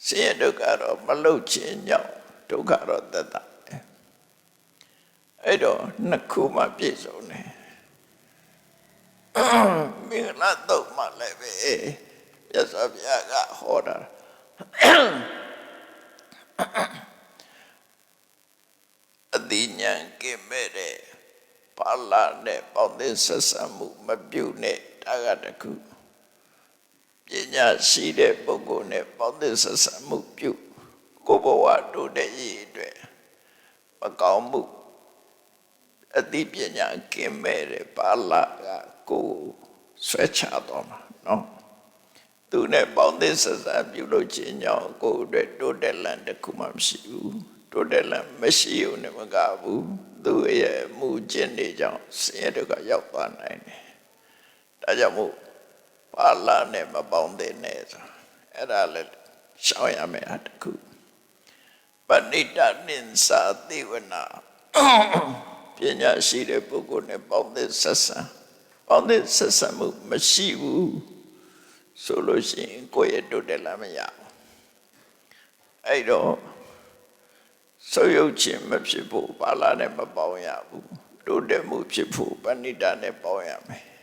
ဆင်းရဲဒုက္ခတော့မလုတ်ခြင်းကြောင့်ဒုက္ခတော့သက်သာတယ်အဲ့တော့နှစ်ခုမှပြည့်စုံတယ်မင်္ဂလာတော့မှလည်းပဲမြတ်စွာဘုရားကဟောတာအတိညာကင်မဲ့တဲ့ပါဠိနဲ့ပေါင်းသင်းဆက်ဆံမှုမပြုနဲ့ဒါကတခုပညာရှိတဲ့ပုဂ္ဂိုလ်နဲ့ပေါင်းသင်းဆက်ဆံမှုပြုကိုယ်ဘဝတိုးတက်ရေးအတွက်မကောင်းမှုအတိပညာကင်မဲ့တဲ့ပါဠိကကိုယ်ဆွဲချတော့မှာနော်သူနဲ့ပေါင်းသင်းဆက်ဆံပြုလို့ခြင်းကြောင့်ကိုယ်အတွက်တိုးတက်လန့်တစ်ခုမှမရှိဘူးတိုးတက်လန့်မရှိုံနဲ့မကဘူးသူရဲ့မူကျင့်တွေကြောင့်ဆင်းရဲဒုက္ခရောက်သွားနိုင်တယ်ဒါကြောင့်မို့ပါဠိနဲ့မပေါင်းသင်းနဲ့ဆိုအဲ့ဒါလည်းရှောင်ရမယ်အတခုပဏိတနိသသေဝနာပညာရှိတဲ့ပုဂ္ဂိုလ်နဲ့ပေါင်းသင်းဆက်ဆံမှုမရှိဘူးဆိုလို့ရှိရင်ကိုယ့်ရဲ့တိုးတက်လာမရဘူးအဲ့တော့ဆုပ်ယုပ်ခြင်းမဖြစ်ဖို့ပါဠိနဲ့မပေါင်းရဘူးတိုးတက်မှုဖြစ်ဖို့ပဏိတနဲ့ပေါင်းရမယ်